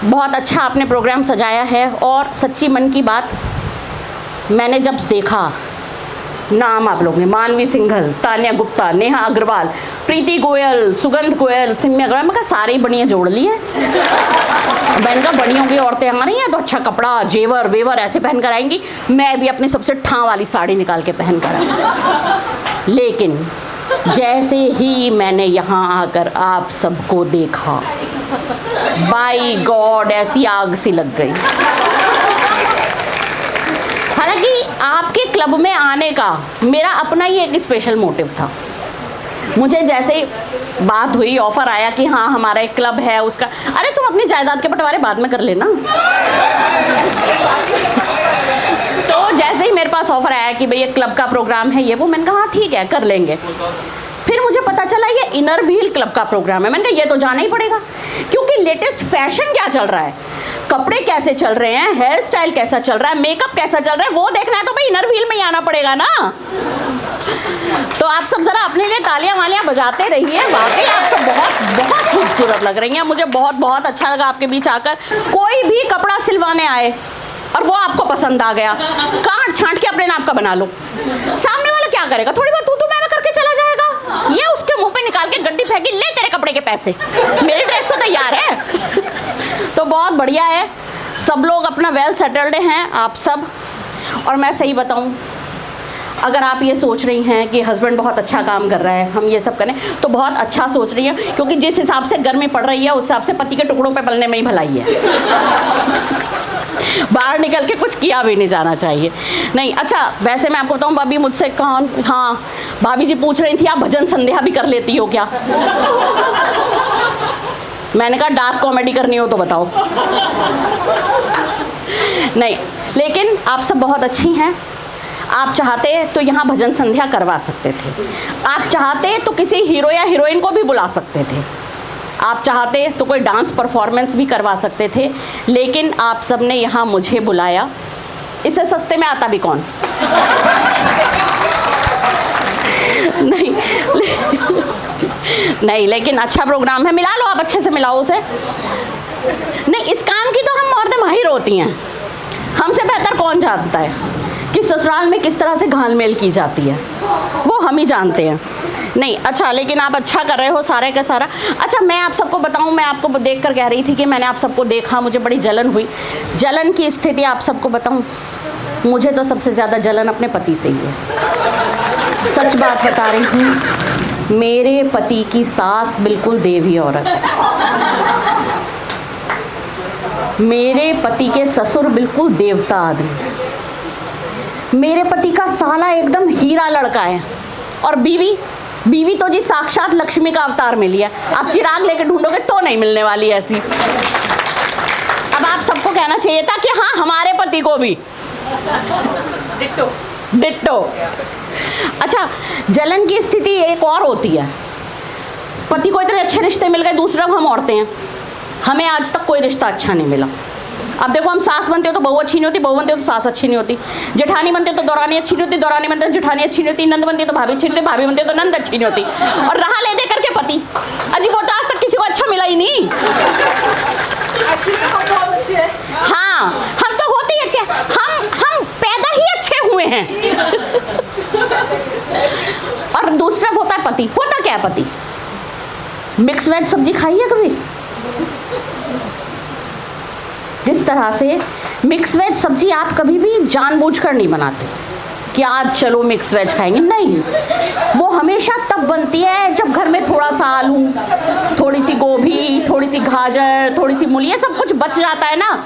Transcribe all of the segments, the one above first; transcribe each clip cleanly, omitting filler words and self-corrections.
बहुत अच्छा आपने प्रोग्राम सजाया है और सच्ची मन की बात, मैंने जब देखा नाम आप लोग ने मानवी सिंघल, तान्या गुप्ता, नेहा अग्रवाल, प्रीति गोयल, सुगंध गोयल, सिम्या अग्रवाल, मैं कहा सारे बढ़िया जोड़ लिए। मैंने कहा बढ़ियों की औरतें आ रही हैं तो अच्छा कपड़ा जेवर वेवर ऐसे पहन कर आएंगी, मैं भी अपनी सबसे ठां वाली साड़ी निकाल के पहन कर आई। लेकिन जैसे ही मैंने यहाँ आकर आप सबको देखा, बाय गॉड ऐसी आग सी लग गई। हालांकि आपके क्लब में आने का मेरा अपना ही एक स्पेशल मोटिव था। मुझे जैसे ही बात हुई, ऑफर आया कि हाँ हमारा एक क्लब है उसका, अरे तुम अपनी जायदाद के बंटवारे बाद में कर लेना। तो जैसे ही मेरे पास ऑफर आया कि भाई एक क्लब का प्रोग्राम है ये वो, मैंने कहा हाँ ठीक है कर लेंगे। फिर मुझे पता चला ये इनर व्हील क्लब का प्रोग्राम है। मैंने कहा ये तो जाना ही पड़ेगा, क्योंकि लेटेस्ट फैशन क्या चल रहा है, कपड़े कैसे चल रहे हैं, हेयर स्टाइल कैसा चल रहा है, मेकअप कैसा चल रहा है, वो देखना है तो भाई इनर व्हील में ही आना पड़ेगा ना। तो आप सब जरा अपने लिए तालियां वालियां बजाते रहिए। वाकई आप सब बहुत बहुत खूबसूरत लग रही हैं। मुझे बहुत बहुत अच्छा लगा आपके बीच आकर। कोई भी कपड़ा सिलवाने आए और वो आपको पसंद आ गया, काट छांट के अपने नाप का बना लो। सामने वाला क्या करेगा, थोड़ी बहुत तू मैं करके चला जाएगा, ये उसके मुंह पे निकाल के गड्डी फेंकी, ले तेरे कपड़े के पैसे, मेरी ड्रेस तो तैयार है। तो बहुत बढ़िया है, सब लोग अपना वेल सेटल्ड हैं आप सब। और मैं सही बताऊं, अगर आप ये सोच रही हैं कि हस्बैंड बहुत अच्छा काम कर रहा है हम ये सब करें, तो बहुत अच्छा सोच रही हैं, क्योंकि जिस हिसाब से गर्मी पड़ रही है उस हिसाब से पति के टुकड़ों पे पलने में ही भलाई है। बाहर निकल के कुछ किया भी नहीं जाना चाहिए। नहीं अच्छा, वैसे मैं आपको बताऊं, भाभी मुझसे कौन, हाँ भाभी जी पूछ रही थी आप भजन संध्या भी कर लेती हो क्या। मैंने कहा डार्क कॉमेडी करनी हो तो बताओ। नहीं, लेकिन आप सब बहुत अच्छी हैं। आप चाहते तो यहाँ भजन संध्या करवा सकते थे, आप चाहते तो किसी हीरो या हीरोइन को भी बुला सकते थे, आप चाहते तो कोई डांस परफॉर्मेंस भी करवा सकते थे, लेकिन आप सब ने यहाँ मुझे बुलाया। इससे सस्ते में आता भी कौन। नहीं नहीं, लेकिन अच्छा प्रोग्राम है, मिला लो आप, अच्छे से मिलाओ उसे। नहीं, इस काम की तो हम औरतें माहिर होती हैं, हमसे बेहतर कौन जानता है कि ससुराल में किस तरह से घालमेल की जाती है, वो हम ही जानते हैं। नहीं अच्छा, लेकिन आप अच्छा कर रहे हो सारे का सारा। अच्छा मैं आप सबको बताऊं, मैं आपको देख कर कह रही थी कि मैंने आप सबको देखा, मुझे बड़ी जलन हुई। जलन की स्थिति आप सबको बताऊं, मुझे तो सबसे ज़्यादा जलन अपने पति से ही है। सच बात बता रही हूँ, मेरे पति की सास बिल्कुल देवी औरत है, मेरे पति के ससुर बिल्कुल देवता आदमी, मेरे पति का साला एकदम हीरा लड़का है, और बीवी तो जी साक्षात लक्ष्मी का अवतार मिली है। आप चिराग लेके ढूंढोगे तो नहीं मिलने वाली ऐसी। अब आप सबको कहना चाहिए था कि हाँ हमारे पति को भी डिट्टो डिट्टो। अच्छा, जलन की स्थिति एक और होती है, पति को इतने अच्छे रिश्ते मिल गए, दूसरा हम औरतें हैं, हमें आज तक कोई रिश्ता अच्छा नहीं मिला। अब देखो, हम सास बनते हो तो बहू अच्छी नहीं होती, बहू बनते हो तो सास अच्छी नहीं होती, जेठानी बनते हो तो दौरानी अच्छी नहीं होती, दौरानी बनते हो तो जेठानी अच्छी नहीं होती, नंद बनती है तो भाभी अच्छी नहीं होती, भाभी बनती है तो नंद अच्छी नहीं होती, और रहा ले दे करके पति। अजी वो तो आज तक किसी को अच्छा मिला ही नहीं। हाँ, हम तो होते ही अच्छे, हम पैदा ही अच्छे हुए हैं। और दूसरा होता है पति। होता क्या है पति, मिक्स वेज सब्जी खाई है कभी? जिस तरह से मिक्स वेज सब्जी आप कभी भी जानबूझकर नहीं बनाते कि आज चलो मिक्स वेज खाएंगे, नहीं, वो हमेशा तब बनती है जब घर में थोड़ा सा आलू, थोड़ी सी गोभी, थोड़ी सी गाजर, थोड़ी सी मूली, ये सब कुछ बच जाता है ना,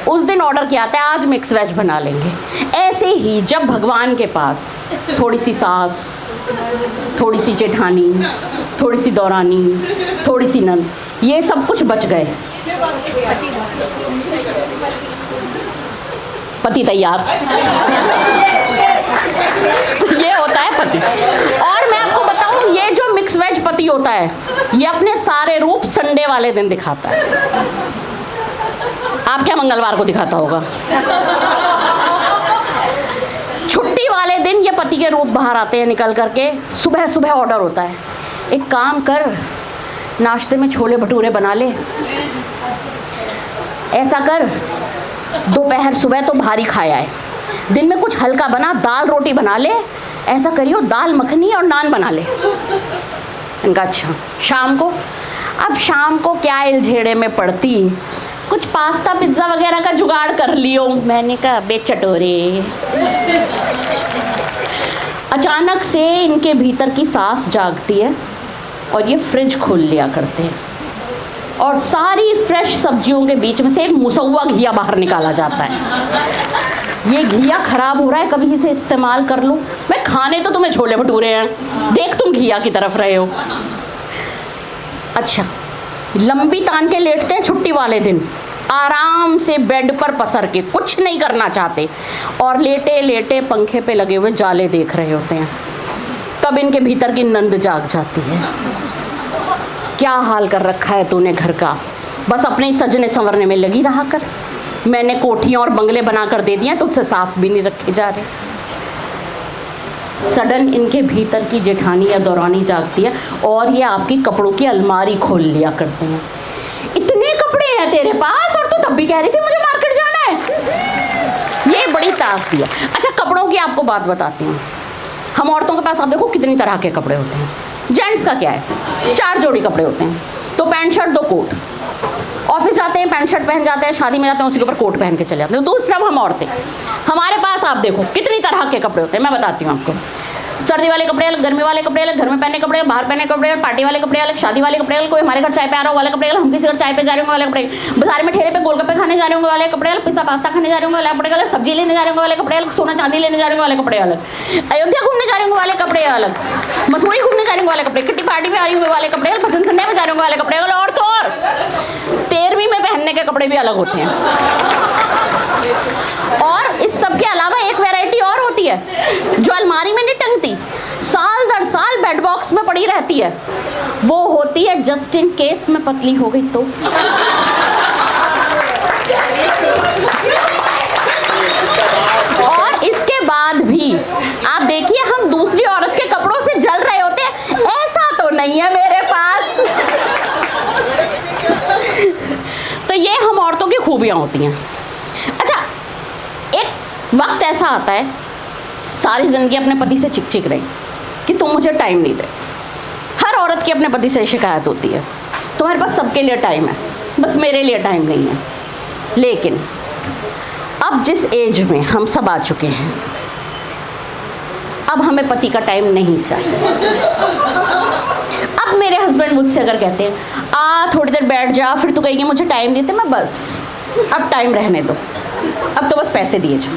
उस दिन ऑर्डर किया आता है आज मिक्स वेज बना लेंगे। ऐसे ही जब भगवान के पास थोड़ी सी सास, थोड़ी सी जेठानी, थोड़ी सी दौरानी, थोड़ी सी नंद, ये सब कुछ बच गए, पति तैयार। ये होता है पति। और मैं आपको बताऊं, ये जो मिक्स वेज पति होता है, ये अपने सारे रूप संडे वाले दिन दिखाता है। आप क्या मंगलवार को दिखाता होगा? छुट्टी वाले दिन ये पति के रूप बाहर आते हैं निकल करके। सुबह सुबह ऑर्डर होता है, एक काम कर नाश्ते में छोले भटूरे बना ले, ऐसा कर, दोपहर सुबह तो भारी खाया है, दिन में कुछ हल्का बना, दाल रोटी बना ले, ऐसा करियो दाल मखनी और नान बना ले। इनका अच्छा। शाम को, अब शाम को क्या इलझेड़े में पड़ती, कुछ पास्ता पिज्ज़ा वगैरह का जुगाड़ कर लियो। मैंने कहा बेचटोरे। अचानक से इनके भीतर की सांस जागती है और ये फ्रिज खोल लिया करते हैं और सारी फ्रेश सब्जियों के बीच में से एक मुसव्वा घिया बाहर निकाला जाता है। ये घिया खराब हो रहा है, कभी इसे इस्तेमाल कर लो। मैं खाने तो तुम्हें छोले भटूरे हैं, देख तुम घिया की तरफ रहे हो। अच्छा, लंबी तान के लेटते हैं छुट्टी वाले दिन, आराम से बेड पर पसर के, कुछ नहीं करना चाहते और लेटे लेटे पंखे पे लगे हुए जाले देख रहे होते हैं। तब इनके भीतर की नंद जाग जाती है। क्या हाल कर रखा है तूने घर का, बस अपने ही सजने संवरने में लगी रहा कर। मैंने कोठियाँ और बंगले बना कर दे दिए, तुझसे साफ भी नहीं रखे जा रहे। सडन इनके भीतर की जेठानी या दौरानी जागती है और ये आपकी कपड़ों की अलमारी खोल लिया करते हैं। इतने कपड़े हैं तेरे पास और तू तब भी कह रही थी मुझे मार्केट जाना है। ये बड़ी त्रास दी है। अच्छा, कपड़ों की आपको बात बताती हूँ। हम औरतों के पास आप देखो कितनी तरह के कपड़े होते हैं। जेंट्स का क्या है, 4 जोड़ी कपड़े होते हैं, 2 पैंट शर्ट 2 कोट। ऑफिस जाते हैं पैंट शर्ट पहन जाते हैं, शादी में जाते हैं उसी के ऊपर कोट पहन के चले जाते हैं। दूसरा हम औरतें, हमारे पास आप देखो कितनी तरह के कपड़े होते हैं। मैं बताती हूँ आपको। सर्दी वाले कपड़े अलग, गर्मी वाले कपड़े अलग, घर में पहनने कपड़े, बाहर पहनने कपड़े, पार्टी वाले कपड़े अलग, शादी वाले कपड़े अलग, कोई हमारे घर चाय पे आ रहा हो वाले कपड़े अलग, हम किसी घर चाय पे जा रहे होंगे वाले कपड़े, बाजार में ठेले पे गोलगप्पे खाने जा रहे होंगे वाले कपड़े अलग, पिज्जा पास्ता खाने जा रहे होंगे वाले कपड़े अलग, सब्जी लेने जा रहे होंगे वाले कपड़े अलग, सोना चांदी लेने जा रहे होंगे वाले कपड़े अलग, अयोध्या घूमने जा रहे होंगे वाले कपड़े अलग, मसूरी घूमने जा रहे होंगे वाले कपड़े, किट्टी पार्टी में आ रही होंगे वाले कपड़े अलग, भजन संध्या में जा रहे होंगे वाले कपड़े अलग। और तो और 13वीं में पहनने के कपड़े भी अलग होते हैं। और इस सब के अलावा एक वैरायटी और होती है जो अलमारी में नहीं टंगती, साल दर साल बेड बॉक्स में पड़ी रहती है। वो होती है जस्ट इन केस मैं पतली हो गई तो। और इसके बाद भी आप देखिए हम दूसरी औरत के कपड़ों से जल रहे होते हैं, ऐसा तो नहीं है मेरे पास। तो ये हम औरतों की खूबियां होती हैं। अच्छा, एक वक्त ऐसा आता है, सारी जिंदगी अपने पति से चिक चिक रही कि तुम मुझे टाइम नहीं दे। हर औरत की अपने पति से शिकायत होती है, तुम्हारे पास सबके लिए टाइम है, बस मेरे लिए टाइम नहीं है। लेकिन अब जिस एज में हम सब आ चुके हैं, अब हमें पति का टाइम नहीं चाहिए। अब मेरे हस्बैंड मुझसे अगर कहते हैं आ थोड़ी देर बैठ जा, फिर तू कहेगी मुझे टाइम देते, मैं बस अब टाइम रहने दो, अब तो बस पैसे दिए जाओ।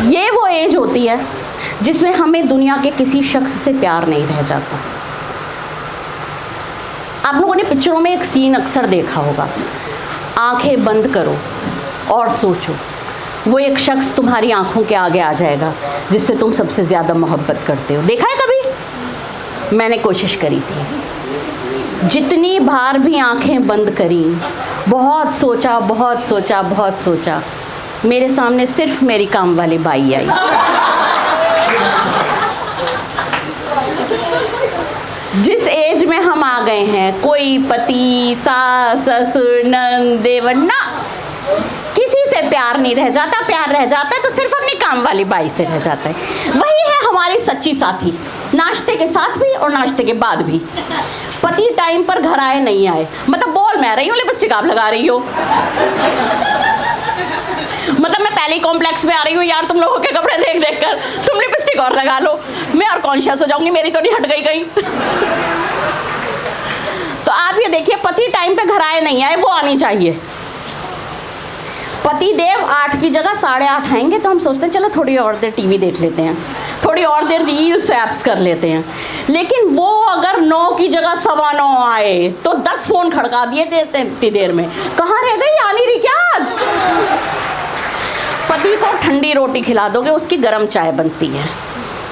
ये वो एज होती है जिसमें हमें दुनिया के किसी शख्स से प्यार नहीं रह जाता। आप लोगों ने पिक्चरों में एक सीन अक्सर देखा होगा, आंखें बंद करो और सोचो, वो एक शख्स तुम्हारी आंखों के आगे आ जाएगा जिससे तुम सबसे ज़्यादा मोहब्बत करते हो। देखा है कभी? मैंने कोशिश करी थी, जितनी बार भी आंखें बंद करी, बहुत सोचा बहुत सोचा बहुत सोचा, मेरे सामने सिर्फ मेरी काम वाली बाई आई। जिस एज में हम आ गए हैं, कोई पति सास ससुर नंद देवर ना, किसी से प्यार नहीं रह जाता। प्यार रह जाता है तो सिर्फ अपनी काम वाली बाई से रह जाता है। वही है हमारी सच्ची साथी, नाश्ते के साथ भी और नाश्ते के बाद भी। पति टाइम पर घर आए नहीं आए, मतलब बोल मैं रही हूँ लिपस्टिक आप लगा रही हो, मतलब मैं पहले ही कॉम्प्लेक्स में आ रही हूँ यार तुम लोगों के कपड़े देख देख कर, तुम लिपस्टिक और लगा लो, मैं और कॉन्शियस हो जाऊंगी, मेरी तो नहीं हट गई कहीं। तो आप ये देखिए, पति टाइम पे घर आए नहीं आए, वो आनी चाहिए। पति देव 8 की जगह 8:30 आएंगे तो हम सोचते हैं चलो थोड़ी और देर टीवी देख लेते हैं, थोड़ी और देर रील स्वैप्स कर लेते हैं। लेकिन वो अगर 9 की जगह 9:15 आए तो 10 फोन खड़का दिए देते इतनी देर में, कहाँ रह गई, आ नहीं रही क्या आज? पति को ठंडी रोटी खिला दोगे, उसकी गर्म चाय बनती है।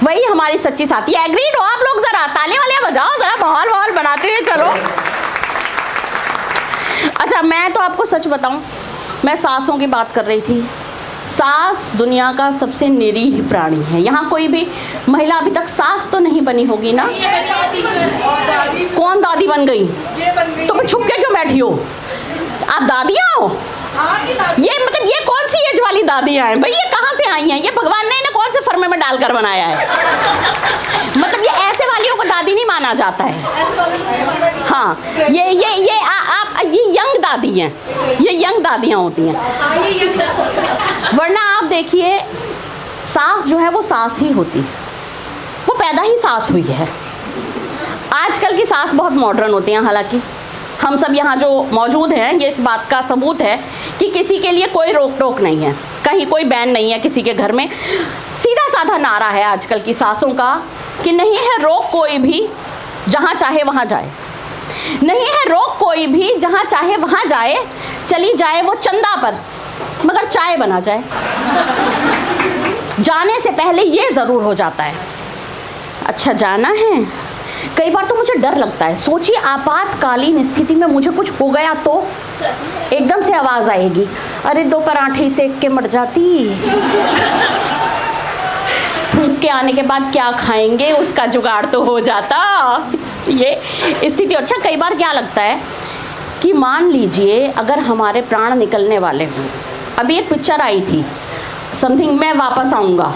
वही हमारी सच्ची साथी। एग्रीड हो आप लोग? जरा तालियां वालियां बजाओ, जरा माहौल बनाते हुए चलो। अच्छा, मैं तो आपको सच बताऊं, मैं सासों की बात कर रही थी। सास दुनिया का सबसे निरीह प्राणी है। यहाँ कोई भी महिला अभी तक सास तो नहीं बनी होगी ना? कौन दादी बन गई? तो फिर छुप के क्यों बैठी हो? आप दादियाँ हो? ये मतलब ये कौन सी एज वाली दादियाँ हैं भाई? ये कहाँ से आई हैं? ये भगवान ने इन्हें कौन से फर्मे में डालकर बनाया है? मतलब ये ऐसे वालियों को दादी नहीं माना जाता है। हाँ, ये यंग दादी हैं, ये यंग दादियाँ होती हैं। वरना आप देखिए, सास जो है वो सास ही होती, वो पैदा ही सास हुई है। आजकल की सास बहुत मॉडर्न होती हैं, हालांकि हम सब यहाँ जो मौजूद हैं ये इस बात का सबूत है कि किसी के लिए कोई रोक टोक नहीं है, कहीं कोई बैन नहीं है किसी के घर में। सीधा साधा नारा है आजकल की सासों का कि नहीं है रोक कोई भी जहाँ चाहे वहाँ जाए, नहीं है रोक कोई भी जहाँ चाहे वहाँ जाए, चली जाए वो चंदा पर मगर चाय बना जाए। जाने से पहले ये ज़रूर हो जाता है, अच्छा जाना है। कई बार तो मुझे डर लगता है, सोचिए आपातकालीन स्थिति में मुझे कुछ हो गया तो एकदम से आवाज़ आएगी, अरे 2 पराठे सेक के मर जाती। फूंक के आने के बाद क्या खाएंगे उसका जुगाड़ तो हो जाता। ये स्थिति। अच्छा, कई बार क्या लगता है कि मान लीजिए अगर हमारे प्राण निकलने वाले हों। अभी एक पिक्चर आई थी समथिंग मैं वापस आऊँगा,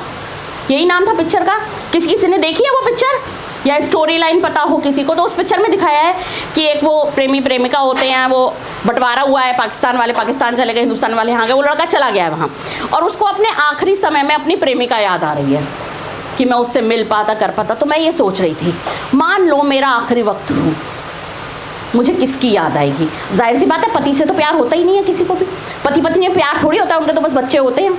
यही नाम था पिक्चर का। किसी ने देखी है वो पिक्चर या स्टोरी लाइन पता हो किसी को? तो उस पिक्चर में दिखाया है कि एक वो प्रेमी प्रेमिका होते हैं, वो बंटवारा हुआ है, पाकिस्तान वाले पाकिस्तान चले गए, हिंदुस्तान वाले यहाँ गए, वो लड़का चला गया है वहाँ और उसको अपने आखिरी समय में अपनी प्रेमिका याद आ रही है कि मैं उससे मिल पाता कर पाता। तो मैं ये सोच रही थी, मान लो मेरा आखिरी वक्त हो, मुझे किसकी याद आएगी? जाहिर सी बात है पति से तो प्यार होता ही नहीं है किसी को भी, पति पत्नी में प्यार थोड़ी होता है, उनके तो बस बच्चे होते हैं।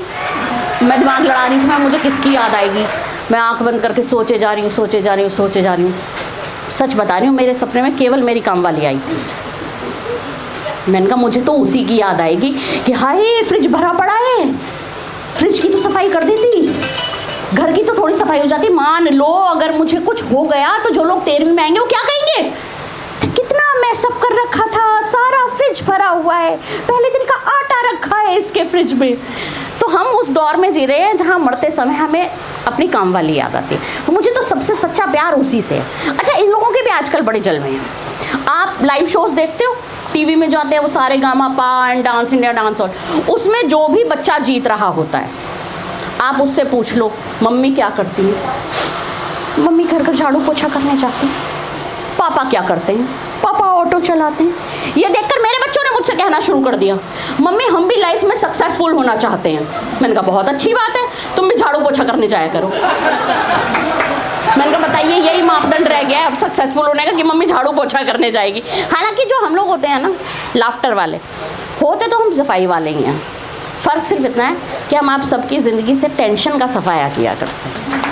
मैं दिमाग लड़ा रही थी, मुझे किसकी याद आएगी? मैं आंख बंद करके सोचे जा रही हूँ। सच बता रही हूँ, मेरे सपने में केवल मेरी काम वाली आई थी। मैंने कहा मुझे तो उसी की याद आएगी कि हाय फ्रिज भरा पड़ा है, फ्रिज की तो सफाई कर देती, घर की तो थोड़ी सफाई हो जाती। मान लो अगर मुझे कुछ हो गया तो जो लोग 13वीं में आएंगे वो क्या कहेंगे, कितना मैसअप कर रखा था, सारा फ्रिज भरा हुआ है, पहले दिन का आटा रखा है इसके फ्रिज में। तो हम उस दौर में जी रहे हैं जहाँ मरते समय हमें अपनी काम वाली याद आती है। तो मुझे तो सबसे सच्चा प्यार उसी से है। अच्छा, इन लोगों के भी आजकल बड़े जलवे हैं। आप लाइव शोज देखते हो, टीवी में जो आते हैं वो सारे गामा पा एंड डांस इंडिया डांस और उसमें जो भी बच्चा जीत रहा होता है, आप उससे पूछ लो मम्मी क्या करती है? मम्मी घर घर झाड़ू पोछा करने जाती है। पापा क्या करते हैं? पापा ऑटो चलाते हैं। ये देखकर मेरे बच्चों ने मुझसे कहना शुरू कर दिया, मम्मी हम भी लाइफ में सक्सेसफुल होना चाहते हैं। मैंने कहा बहुत अच्छी बात है, तुम भी झाड़ू पोछा करने जाया करो। मैंने कहा बताइए यही मापदंड रह गया है अब सक्सेसफुल होने का कि मम्मी झाड़ू पोछा करने जाएगी। हालांकि जो हम लोग होते हैं ना लाफ्टर वाले, होते तो हम सफाई वाले ही हैं। फ़र्क सिर्फ इतना है कि हम आप सबकी ज़िंदगी से टेंशन का सफाया किया करते हैं।